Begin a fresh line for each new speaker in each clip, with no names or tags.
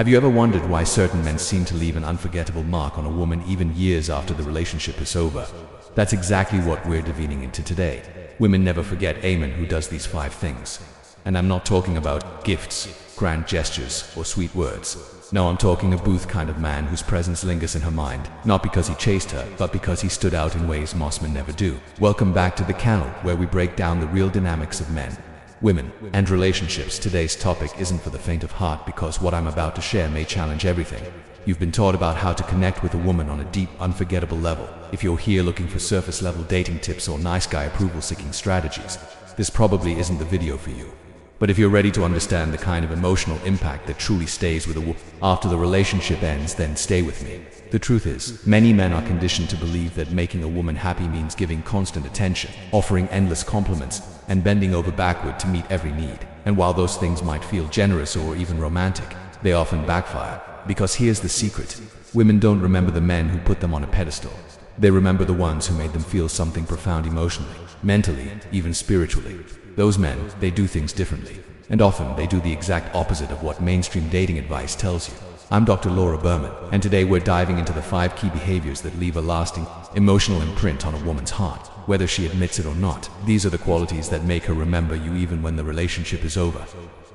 Have you ever wondered why certain men seem to leave an unforgettable mark on a woman even years after the relationship is over? That's exactly what we're diving into today. Women never forget a man who does these 5 things. And I'm not talking about gifts, grand gestures, or sweet words. No, I'm talking a booth kind of man whose presence lingers in her mind, not because he chased her, but because he stood out in ways most men never do. Welcome back to the channel, where we break down the real dynamics of men, women, and relationships. Today's topic isn't for the faint of heart, because what I'm about to share may challenge everything you've been taught about how to connect with a woman on a deep, unforgettable level. If you're here looking for surface-level dating tips or nice guy approval-seeking strategies, this probably isn't the video for you. But if you're ready to understand the kind of emotional impact that truly stays with a woman after the relationship ends, then stay with me. The truth is, many men are conditioned to believe that making a woman happy means giving constant attention, offering endless compliments, and bending over backward to meet every need. And while those things might feel generous or even romantic, they often backfire. Because here's the secret: women don't remember the men who put them on a pedestal. They remember the ones who made them feel something profound emotionally, mentally, even spiritually. Those men, they do things differently. And often they do the exact opposite of what mainstream dating advice tells you. I'm Dr. Laura Berman, and today we're diving into the 5 key behaviors that leave a lasting, emotional imprint on a woman's heart, whether she admits it or not. These are the qualities that make her remember you even when the relationship is over.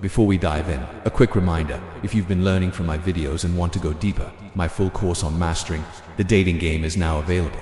Before we dive in, a quick reminder: if you've been learning from my videos and want to go deeper, my full course on mastering the dating game is now available.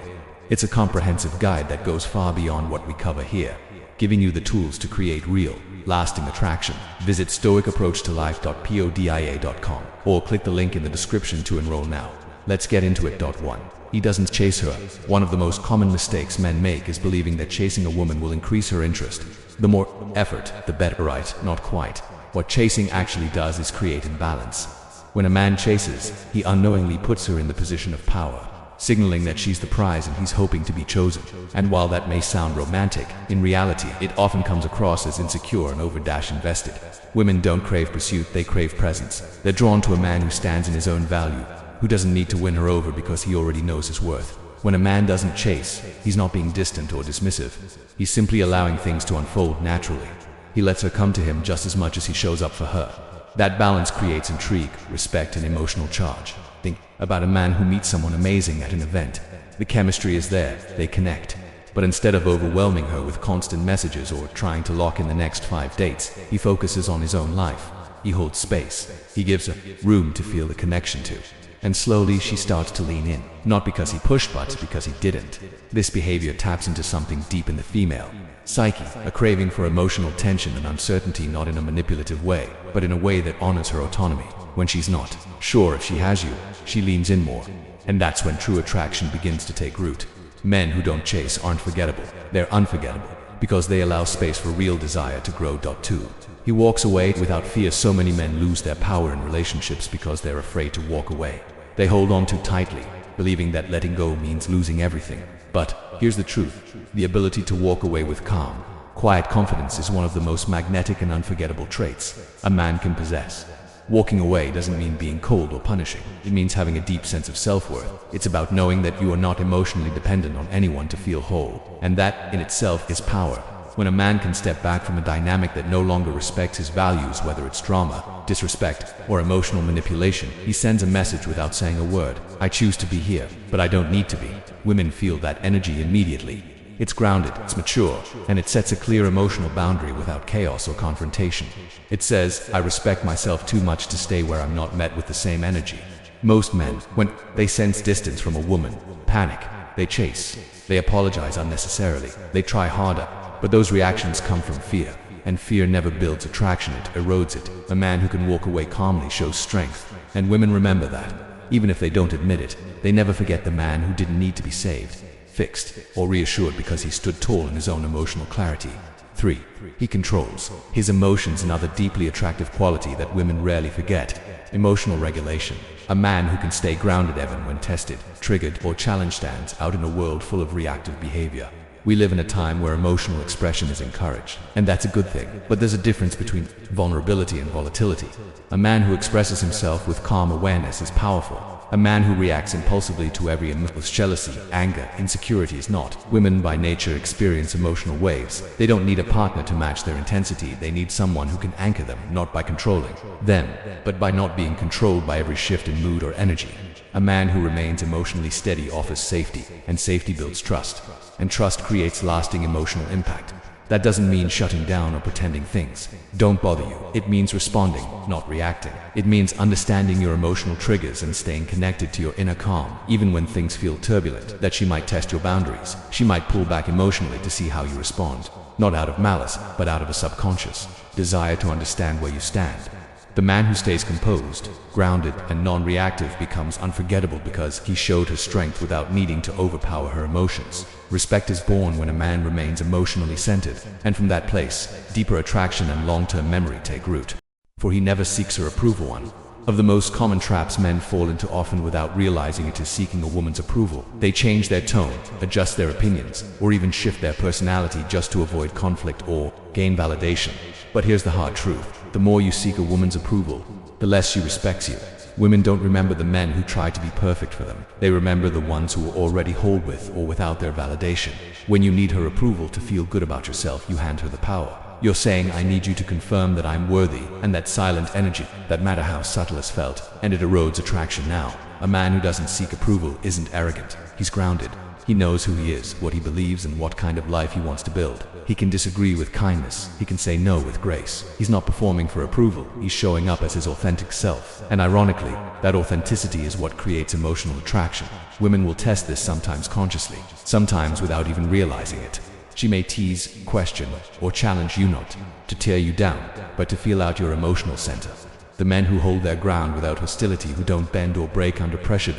It's a comprehensive guide that goes far beyond what we cover here, giving you the tools to create real, lasting attraction. Visit stoicapproachtolife.podia.com or click the link in the description to enroll now. Let's get into it. 1. He doesn't chase her. One of the most common mistakes men make is believing that chasing a woman will increase her interest. The more effort, the better. Right? Not quite. What chasing actually does is create imbalance. When a man chases, he unknowingly puts her in the position of power, signaling that she's the prize and he's hoping to be chosen. And while that may sound romantic, in reality, it often comes across as insecure and invested. Women don't crave pursuit, they crave presence. They're drawn to a man who stands in his own value, who doesn't need to win her over because he already knows his worth. When a man doesn't chase, he's not being distant or dismissive. He's simply allowing things to unfold naturally. He lets her come to him just as much as he shows up for her. That balance creates intrigue, respect, and emotional charge. Think about a man who meets someone amazing at an event. The chemistry is there, they connect. But instead of overwhelming her with constant messages or trying to lock in the next 5 dates, he focuses on his own life. He holds space. He gives her room to feel the connection to. And slowly she starts to lean in, not because he pushed, but because he didn't. This behavior taps into something deep in the female psyche, a craving for emotional tension and uncertainty, not in a manipulative way, but in a way that honors her autonomy. When she's not sure if she has you, she leans in more. And that's when true attraction begins to take root. Men who don't chase aren't forgettable. They're unforgettable because they allow space for real desire to grow. 2. He walks away without fear. So many men lose their power in relationships because they're afraid to walk away. They hold on too tightly, believing that letting go means losing everything. But here's the truth: the ability to walk away with calm, quiet confidence is one of the most magnetic and unforgettable traits a man can possess. Walking away doesn't mean being cold or punishing. It means having a deep sense of self-worth. It's about knowing that you are not emotionally dependent on anyone to feel whole. And that, in itself, is power. When a man can step back from a dynamic that no longer respects his values, whether it's drama, disrespect, or emotional manipulation, he sends a message without saying a word: I choose to be here, but I don't need to be. Women feel that energy immediately. It's grounded, it's mature, and it sets a clear emotional boundary without chaos or confrontation. It says, I respect myself too much to stay where I'm not met with the same energy. Most men, when they sense distance from a woman, panic. They chase. They apologize unnecessarily. They try harder. But those reactions come from fear. And fear never builds attraction, it erodes it. A man who can walk away calmly shows strength. And women remember that. Even if they don't admit it, they never forget the man who didn't need to be saved, fixed, or reassured because he stood tall in his own emotional clarity. 3. He controls his emotions, another deeply attractive quality that women rarely forget: emotional regulation. A man who can stay grounded even when tested, triggered, or challenged stands out in a world full of reactive behavior. We live in a time where emotional expression is encouraged, and that's a good thing. But there's a difference between vulnerability and volatility. A man who expresses himself with calm awareness is powerful. A man who reacts impulsively to every with jealousy, anger, insecurity is not. Women by nature experience emotional waves. They don't need a partner to match their intensity. They need someone who can anchor them, not by controlling them, but by not being controlled by every shift in mood or energy. A man who remains emotionally steady offers safety, and safety builds trust, and trust creates lasting emotional impact. That doesn't mean shutting down or pretending things don't bother you. It means responding, not reacting. It means understanding your emotional triggers and staying connected to your inner calm, even when things feel turbulent. That she might test your boundaries. She might pull back emotionally to see how you respond, not out of malice, but out of a subconscious desire to understand where you stand. The man who stays composed, grounded, and non-reactive becomes unforgettable because he showed her strength without needing to overpower her emotions. Respect is born when a man remains emotionally centered, and from that place, deeper attraction and long-term memory take root. For he never seeks her approval. One of the most common traps men fall into, often without realizing it, is seeking a woman's approval. They change their tone, adjust their opinions, or even shift their personality just to avoid conflict or gain validation. But here's the hard truth. The more you seek a woman's approval, the less she respects you. Women don't remember the men who try to be perfect for them. They remember the ones who are already whole with or without their validation. When you need her approval to feel good about yourself, you hand her the power. You're saying, I need you to confirm that I'm worthy, and that silent energy, that matter how subtle is felt, and it erodes attraction. Now, a man who doesn't seek approval isn't arrogant. He's grounded. He knows who he is, what he believes, and what kind of life he wants to build. He can disagree with kindness. He can say no with grace. He's not performing for approval. He's showing up as his authentic self. And ironically, that authenticity is what creates emotional attraction. Women will test this, sometimes consciously, sometimes without even realizing it. She may tease, question, or challenge you, not to tear you down, but to feel out your emotional center. The men who hold their ground without hostility, who don't bend or break under pressure,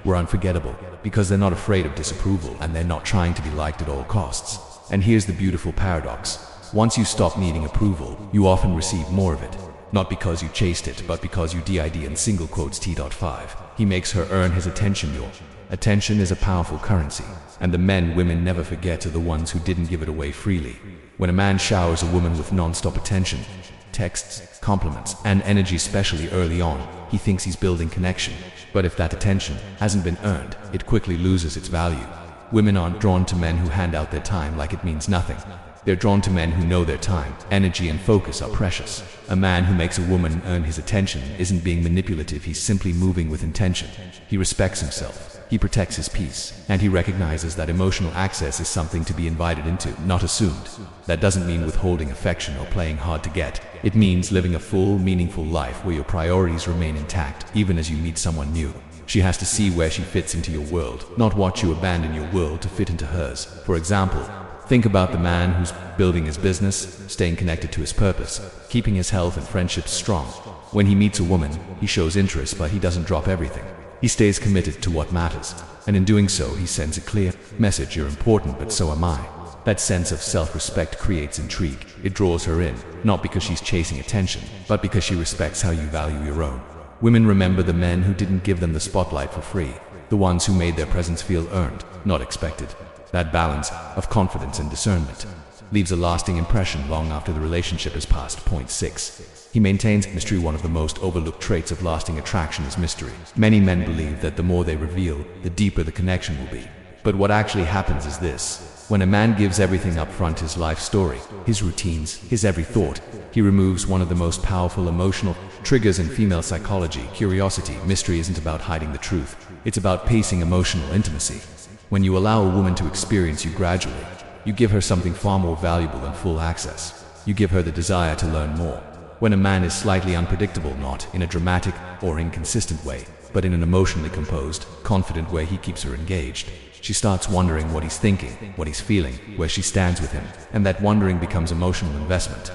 were unforgettable, because they're not afraid of disapproval, and they're not trying to be liked at all costs. And here's the beautiful paradox. Once you stop needing approval, you often receive more of it. Not because you chased it, but because you did in single quotes T.5. He makes her earn his attention. Your attention is a powerful currency, and the men women never forget are the ones who didn't give it away freely. When a man showers a woman with non-stop attention, texts, compliments, and energy, especially early on, he thinks he's building connection. But if that attention hasn't been earned, it quickly loses its value. Women aren't drawn to men who hand out their time like it means nothing. They're drawn to men who know their time, energy, and focus are precious. A man who makes a woman earn his attention isn't being manipulative, he's simply moving with intention. He respects himself, he protects his peace, and he recognizes that emotional access is something to be invited into, not assumed. That doesn't mean withholding affection or playing hard to get. It means living a full, meaningful life where your priorities remain intact, even as you meet someone new. She has to see where she fits into your world, not watch you abandon your world to fit into hers. For example, think about the man who's building his business, staying connected to his purpose, keeping his health and friendships strong. When he meets a woman, he shows interest, but he doesn't drop everything. He stays committed to what matters, and in doing so, he sends a clear message: you're important, but so am I. That sense of self-respect creates intrigue. It draws her in, not because she's chasing attention, but because she respects how you value your own. Women remember the men who didn't give them the spotlight for free, the ones who made their presence feel earned, not expected. That balance of confidence and discernment leaves a lasting impression long after the relationship has passed. Point 6. He maintains mystery. One of the most overlooked traits of lasting attraction is mystery. Many men believe that the more they reveal, the deeper the connection will be. But what actually happens is this. When a man gives everything up front, his life story, his routines, his every thought, he removes one of the most powerful emotional triggers in female psychology: curiosity. Mystery isn't about hiding the truth. It's about pacing emotional intimacy. When you allow a woman to experience you gradually, you give her something far more valuable than full access. You give her the desire to learn more. When a man is slightly unpredictable, not in a dramatic or inconsistent way, but in an emotionally composed, confident way, he keeps her engaged. She starts wondering what he's thinking, what he's feeling, where she stands with him, and that wondering becomes emotional investment.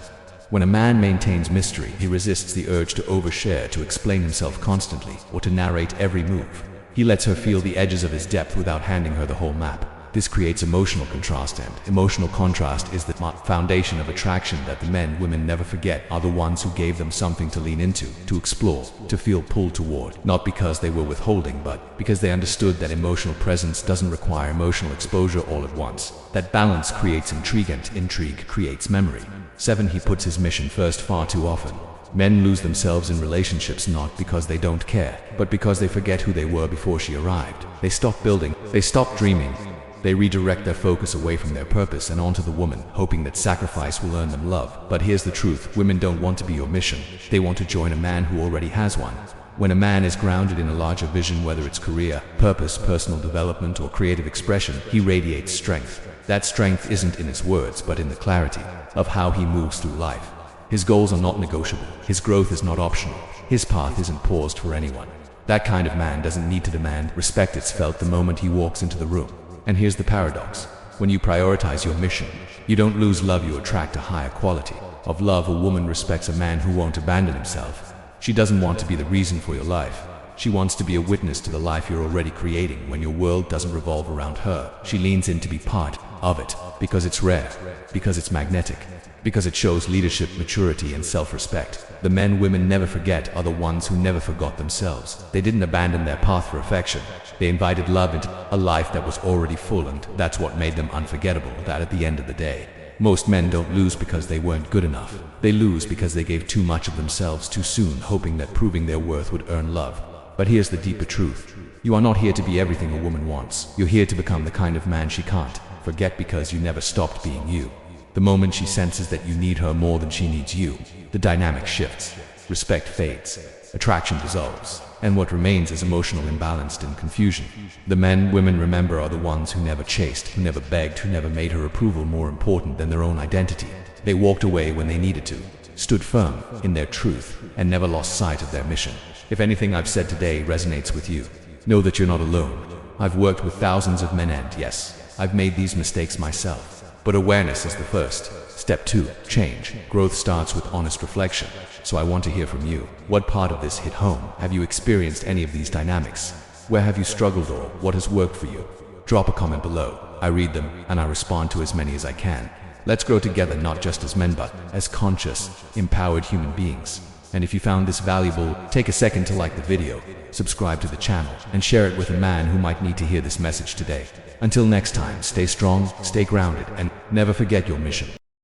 When a man maintains mystery, he resists the urge to overshare, to explain himself constantly, or to narrate every move. He lets her feel the edges of his depth without handing her the whole map. This creates emotional contrast, and emotional contrast is the foundation of attraction that the men women never forget are the ones who gave them something to lean into, to explore, to feel pulled toward, not because they were withholding, but because they understood that emotional presence doesn't require emotional exposure all at once. That balance creates intrigue, and intrigue creates memory. 7. He puts his mission first. Far too often, Men lose themselves in relationships not because they don't care, but because they forget who they were before she arrived. They stop building, they stop dreaming. They redirect their focus away from their purpose and onto the woman, hoping that sacrifice will earn them love. But here's the truth, women don't want to be your mission. They want to join a man who already has one. When a man is grounded in a larger vision, whether it's career, purpose, personal development, or creative expression, he radiates strength. That strength isn't in his words, but in the clarity of how he moves through life. His goals are not negotiable. His growth is not optional. His path isn't paused for anyone. That kind of man doesn't need to demand respect. It's felt the moment he walks into the room. And here's the paradox. When you prioritize your mission, you don't lose love, you attract a higher quality of love. A woman respects a man who won't abandon himself. She doesn't want to be the reason for your life. She wants to be a witness to the life you're already creating. When your world doesn't revolve around her, she leans in to be part of it, because it's rare, because it's magnetic, because it shows leadership, maturity, and self-respect. The men women never forget are the ones who never forgot themselves. They didn't abandon their path for affection. They invited love into a life that was already full, and that's what made them unforgettable. That at the end of the day, most men don't lose because they weren't good enough. They lose because they gave too much of themselves too soon, hoping that proving their worth would earn love. But here's the deeper truth. You are not here to be everything a woman wants. You're here to become the kind of man she can't forget, because you never stopped being you. The moment she senses that you need her more than she needs you, the dynamic shifts. Respect fades. Attraction dissolves. And what remains is emotional imbalance and confusion. The men women remember are the ones who never chased, who never begged, who never made her approval more important than their own identity. They walked away when they needed to, stood firm in their truth, and never lost sight of their mission. If anything I've said today resonates with you, know that you're not alone. I've worked with thousands of men, and yes, I've made these mistakes myself. But awareness is the first. Step 2, change. Growth starts with honest reflection. So I want to hear from you. What part of this hit home? Have you experienced any of these dynamics? Where have you struggled, or what has worked for you? Drop a comment below. I read them, and I respond to as many as I can. Let's grow together, not just as men, but as conscious, empowered human beings. And if you found this valuable, take a second to like the video, subscribe to the channel, and share it with a man who might need to hear this message today. Until next time, stay strong, stay grounded, and never forget your mission.